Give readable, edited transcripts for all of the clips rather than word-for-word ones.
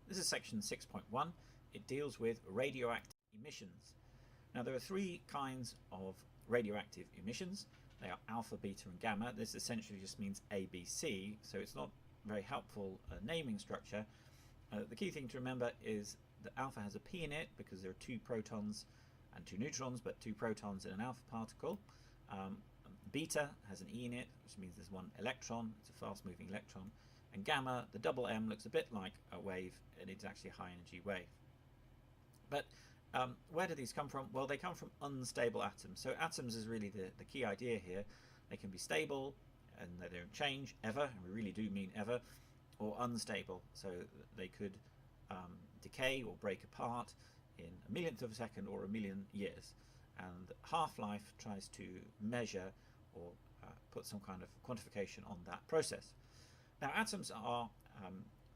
This is section 6.1. It deals with radioactive emissions. Now there are three kinds of radioactive emissions. They are alpha, beta and gamma. This essentially just means ABC, so it's not very helpful naming structure. The key thing to remember is that alpha has a P in it because there are 2 protons and 2 neutrons, but 2 protons in an alpha particle. Beta has an E in it, which means there's 1 electron. It's a fast moving electron. And gamma, the double M, looks a bit like a wave, and it's actually a high energy wave. But where do these come from? Well, they come from unstable atoms. So atoms is really the key idea here. They can be stable and they don't change ever, and we really do mean ever, or unstable. So they could decay or break apart in a millionth of a second or a million years. And half-life tries to measure or put some kind of quantification on that process. Now atoms are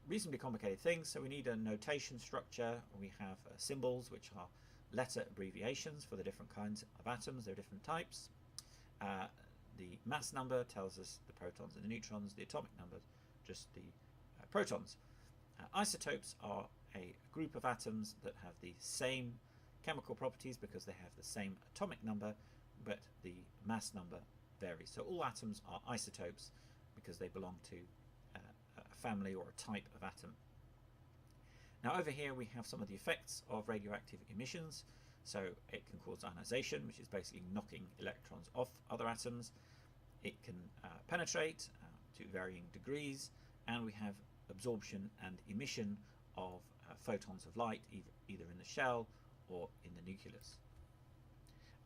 reasonably complicated things, so we need a notation structure. We have symbols, which are letter abbreviations for the different kinds of atoms. There are different types. The mass number tells us the protons and the neutrons. The atomic number, just the protons. Isotopes are a group of atoms that have the same chemical properties because they have the same atomic number, but the mass number varies. So all atoms are isotopes because they belong to a family or a type of atom. Now over here we have some of the effects of radioactive emissions. So it can cause ionization, which is basically knocking electrons off other atoms. It can penetrate to varying degrees, and we have absorption and emission of photons of light, either in the shell or in the nucleus.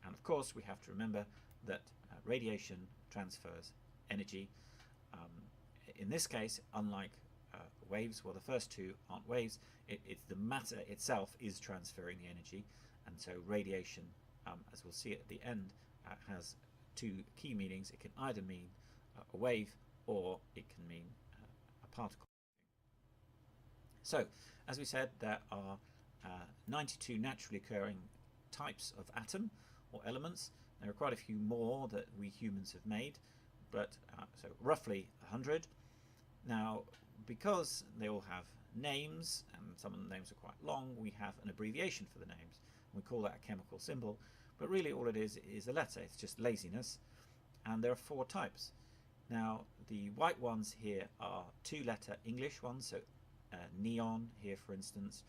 And of course we have to remember that radiation transfers energy. In this case, unlike waves, well, the first two aren't waves, it's the matter itself is transferring the energy, and so radiation, as we'll see at the end, has 2 key meanings. It can either mean a wave or it can mean a particle. So, as we said, there are 92 naturally occurring types of atom or elements. There are quite a few more that we humans have made, but so roughly 100. Now, because they all have names, and some of the names are quite long, we have an abbreviation for the names. We call that a chemical symbol, but really all it is a letter. It's just laziness, and there are 4 types. Now, the white ones here are 2-letter English ones, so neon here, for instance,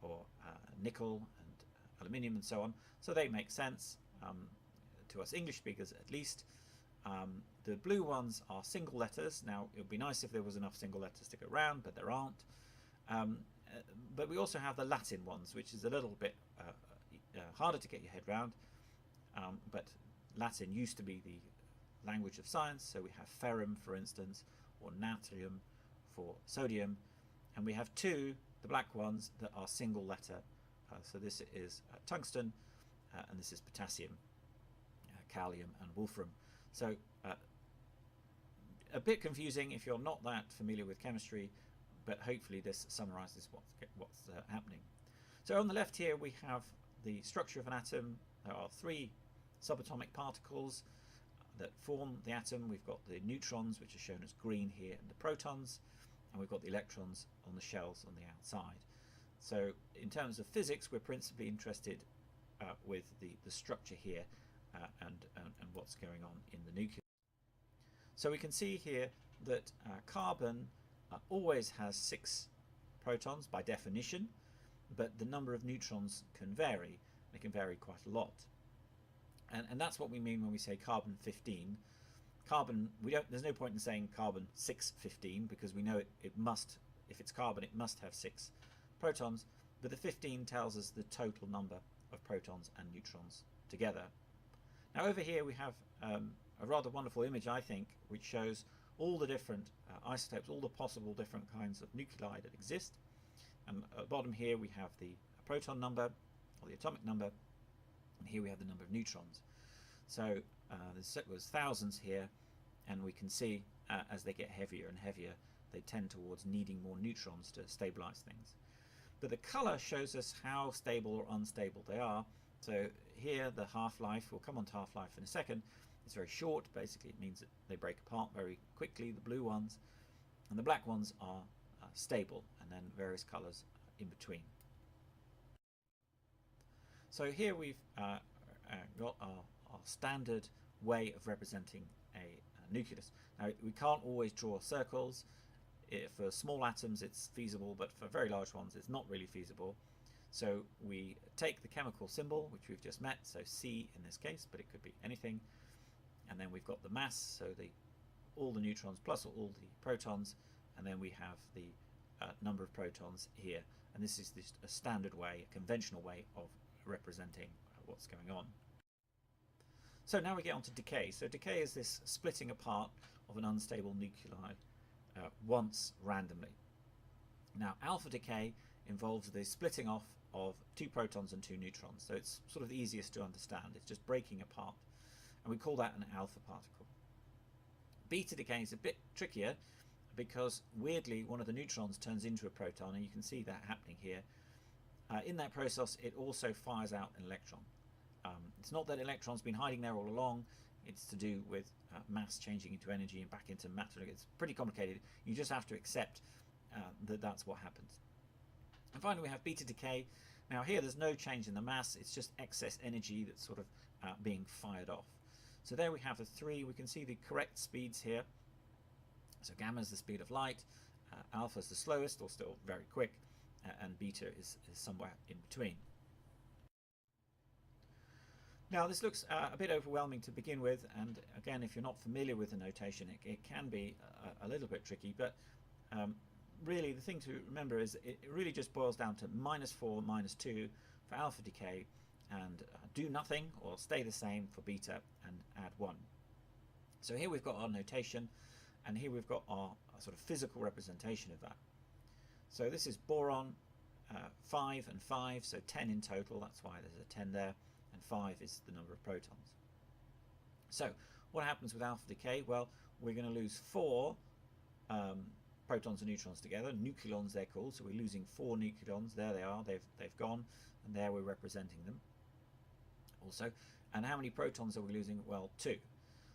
or nickel and aluminium and so on. So they make sense to us English speakers at least. The blue ones are single letters. Now, it would be nice if there was enough single letters to go around, but there aren't. But we also have the Latin ones, which is a little bit harder to get your head around. But Latin used to be the language of science, so we have ferrum, for instance, or natrium for sodium. And we have 2, the black ones, that are single letter. So this is tungsten, and this is potassium, calcium and wolfram. So a bit confusing if you're not that familiar with chemistry, but hopefully this summarizes what's happening. So on the left here we have the structure of an atom. There are 3 subatomic particles that form the atom. We've got the neutrons, which are shown as green here, and the protons, and we've got the electrons on the shells on the outside. So in terms of physics, we're principally interested with the structure here and what's going on in the nucleus. So we can see here that carbon always has 6 protons by definition, but the number of neutrons can vary. They can vary quite a lot. And that's what we mean when we say carbon 15. Carbon, there's no point in saying carbon 615 because we know it must, if it's carbon, it must have 6 protons, but the 15 tells us the total number of protons and neutrons together. Now over here we have a rather wonderful image, I think, which shows all the different isotopes, all the possible different kinds of nuclei that exist. And at the bottom here we have the proton number, or the atomic number, and here we have the number of neutrons. So there's thousands here, and we can see as they get heavier and heavier, they tend towards needing more neutrons to stabilize things. But the color shows us how stable or unstable they are. So here the half-life, we'll come on to half-life in a second, it's very short. Basically it means that they break apart very quickly, the blue ones, and the black ones are stable, and then various colours in between. So here we've got our standard way of representing a nucleus. Now we can't always draw circles. For small atoms it's feasible, but for very large ones it's not really feasible. So we take the chemical symbol, which we've just met, so C in this case, but it could be anything, and then we've got the mass, so all the neutrons plus all the protons, and then we have the number of protons here, and this is just a standard way, a conventional way of representing what's going on. So now we get on to decay. So decay is this splitting apart of an unstable nuclei once randomly. Now alpha decay involves the splitting off of 2 protons and 2 neutrons, so it's sort of the easiest to understand. It's just breaking apart, and we call that an alpha particle. Beta decay is a bit trickier because weirdly one of the neutrons turns into a proton, and you can see that happening here. In that process it also fires out an electron. It's not that electron's been hiding there all along, it's to do with mass changing into energy and back into matter. It's pretty complicated. You just have to accept that that's what happens. And finally we have beta decay. Now here there's no change in the mass, it's just excess energy that's sort of being fired off. So there we have the 3. We can see the correct speeds here. So gamma is the speed of light, alpha is the slowest or still very quick, and beta is somewhere in between. Now this looks a bit overwhelming to begin with, and again if you're not familiar with the notation it can be a little bit tricky, but really the thing to remember is it really just boils down to -4, -2 for alpha decay, and do nothing or stay the same for beta and add 1. So here we've got our notation, and here we've got our sort of physical representation of that. So this is boron, 5 and 5, so 10 in total, that's why there's a 10 there, and 5 is the number of protons. So what happens with alpha decay? Well, we're going to lose 4 protons and neutrons together, nucleons they're called, so we're losing 4 nucleons. There they are, they've gone, and there we're representing them also. And how many protons are we losing? Well, 2.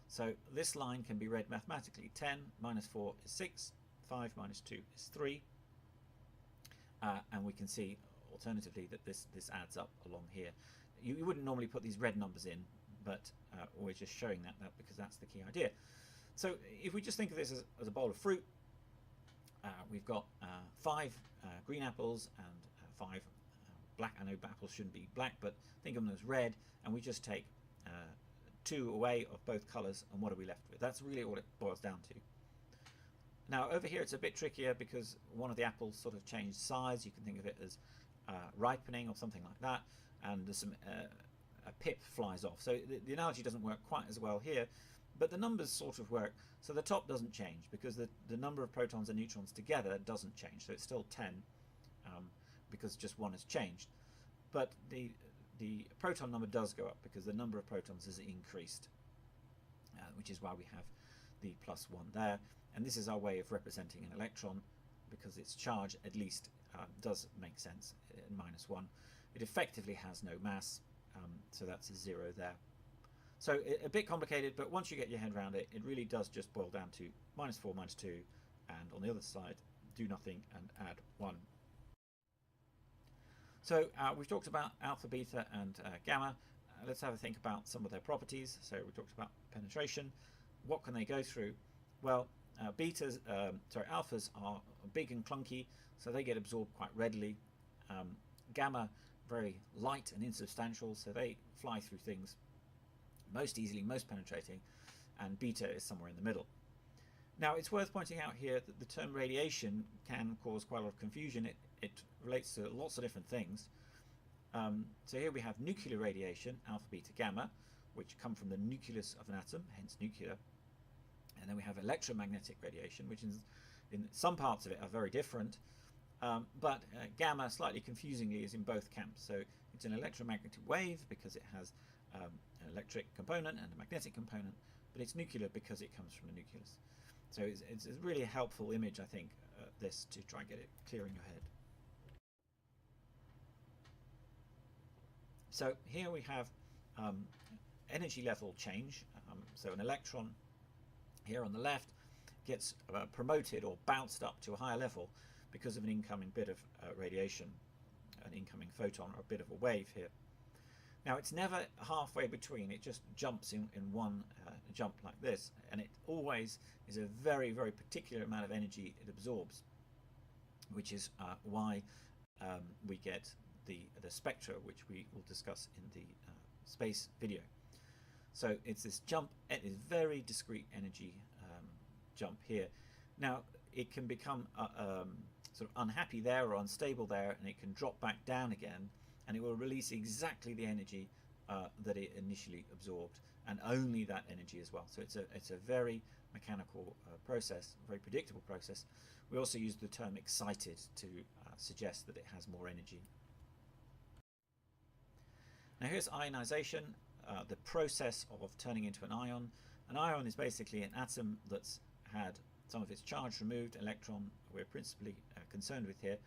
So this line can be read mathematically. 10 minus 4 is 6, 5 minus 2 is 3, and we can see alternatively that this adds up along here. You wouldn't normally put these red numbers in, but we're just showing that because that's the key idea. So if we just think of this as a bowl of fruit, we've got 5 green apples and 5 black. I know apples shouldn't be black, but think of them as red, and we just take 2 away of both colours, and what are we left with? That's really all it boils down to. Now over here it's a bit trickier because one of the apples sort of changed size. You can think of it as ripening or something like that, and there's some a pip flies off. So the analogy doesn't work quite as well here, but the numbers sort of work. So the top doesn't change because the number of protons and neutrons together doesn't change, so it's still 10 because just one has changed. But the proton number does go up because the number of protons is increased, which is why we have the +1 there. And this is our way of representing an electron because its charge at least does make sense, -1. It effectively has no mass, so that's a 0 there. So a bit complicated, but once you get your head around it, it really does just boil down to -4, -2, and on the other side, do nothing and add 1. So we've talked about alpha, beta, and gamma. Let's have a think about some of their properties. So we talked about penetration. What can they go through? Well, alphas are big and clunky, so they get absorbed quite readily. Gamma, very light and insubstantial, so they fly through things most easily, most penetrating, and beta is somewhere in the middle. Now it's worth pointing out here that the term radiation can cause quite a lot of confusion. It relates to lots of different things. So here we have nuclear radiation, alpha, beta, gamma, which come from the nucleus of an atom, hence nuclear. And then we have electromagnetic radiation, which in some parts of it are very different. But gamma, slightly confusingly, is in both camps. So it's an electromagnetic wave because it has an electric component and a magnetic component, but it's nuclear because it comes from the nucleus. So it's a really helpful image, I think, this to try and get it clear in your head. So here we have energy level change. So an electron here on the left gets promoted or bounced up to a higher level because of an incoming bit of radiation, an incoming photon or a bit of a wave here. Now it's never halfway between, it just jumps in one jump like this, and it always is a very, very particular amount of energy it absorbs, which is why we get the spectra, which we will discuss in the space video. So it's this jump, it is very discrete energy jump here. Now it can become sort of unhappy there or unstable there, and it can drop back down again, and it will release exactly the energy that it initially absorbed, and only that energy as well. So it's a very mechanical process, very predictable process. We also use the term excited to suggest that it has more energy. Now here's ionization, the process of turning into an ion. An ion is basically an atom that's had some of its charge removed, electron we're principally concerned with here.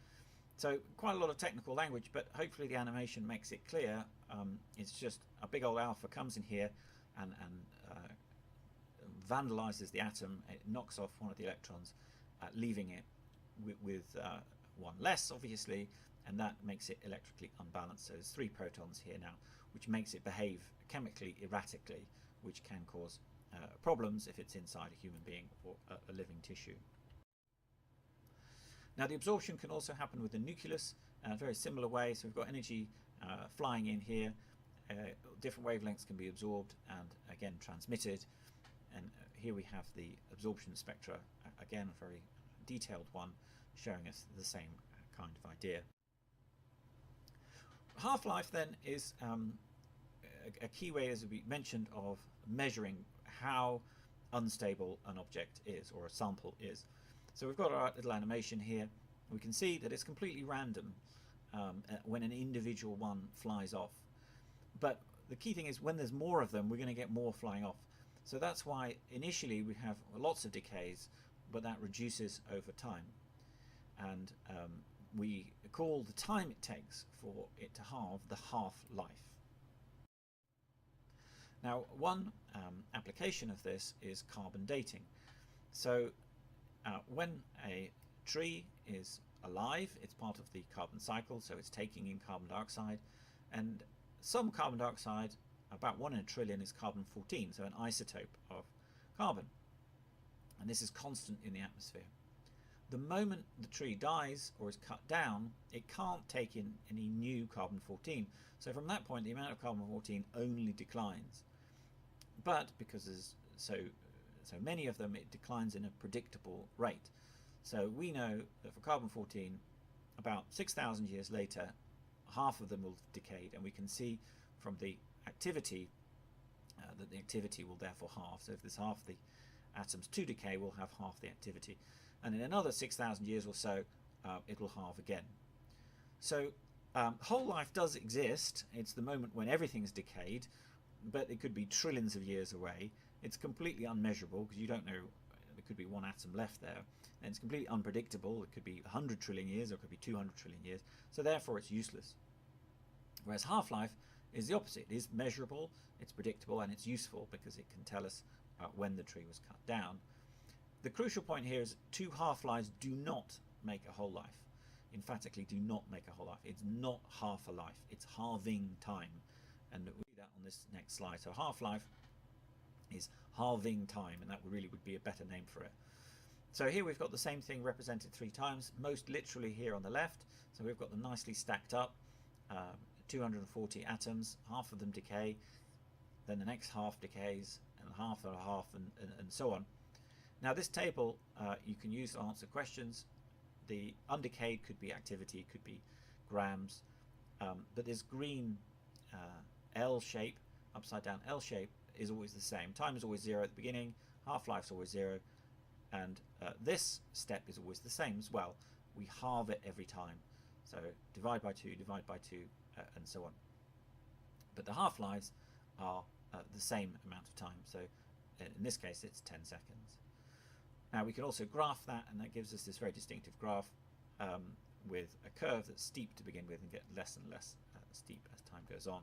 So quite a lot of technical language, but hopefully the animation makes it clear. It's just a big old alpha comes in here and vandalizes the atom. It knocks off one of the electrons, leaving it with one less, obviously, and that makes it electrically unbalanced. So there's 3 protons here now, which makes it behave chemically erratically, which can cause problems if it's inside a human being or a living tissue. Now the absorption can also happen with the nucleus in a very similar way. So we've got energy flying in here, different wavelengths can be absorbed and again transmitted, and here we have the absorption spectra, again a very detailed one showing us the same kind of idea. Half-life then is a key way, as we mentioned, of measuring how unstable an object is or a sample is. So we've got our little animation here. We can see that it's completely random when an individual one flies off. But the key thing is when there's more of them, we're going to get more flying off. So that's why initially we have lots of decays, but that reduces over time. And we call the time it takes for it to halve the half-life. Now one application of this is carbon dating. So when a tree is alive, it's part of the carbon cycle, so it's taking in carbon dioxide, and some carbon dioxide, about 1 in a trillion, is carbon-14, so an isotope of carbon, and this is constant in the atmosphere. The moment the tree dies or is cut down, it can't take in any new carbon-14, so from that point the amount of carbon-14 only declines. But because there's so many of them, it declines in a predictable rate. So we know that for carbon-14, about 6,000 years later, half of them will have decayed, and we can see from the activity that the activity will therefore halve. So if there's half the atoms to decay, we'll have half the activity. And in another 6,000 years or so, it will halve again. So whole life does exist. It's the moment when everything's decayed, but it could be trillions of years away. It's completely unmeasurable because you don't know, there could be one atom left there, and it's completely unpredictable. It could be 100 trillion years or it could be 200 trillion years, so therefore it's useless. Whereas half-life is the opposite. It is measurable, it's predictable, and it's useful because it can tell us when the tree was cut down. The crucial point here is 2 half-lives do not make a whole life. Emphatically do not make a whole life. It's not half a life, it's halving time, and we'll see that on this next slide. So half-life is halving time, and that really would be a better name for it. So here we've got the same thing represented 3 times, most literally here on the left. So we've got them nicely stacked up, 240 atoms, half of them decay, then the next half decays, and half and a half, and so on. Now this table you can use to answer questions. The undecayed could be activity, could be grams, but this green L shape, upside down L shape, is always the same. Time is always 0 at the beginning, half-life is always 0, and this step is always the same as well. We halve it every time. So divide by 2, and so on. But the half-lives are the same amount of time. So in this case, it's 10 seconds. Now we can also graph that, and that gives us this very distinctive graph with a curve that's steep to begin with and get less and less steep as time goes on.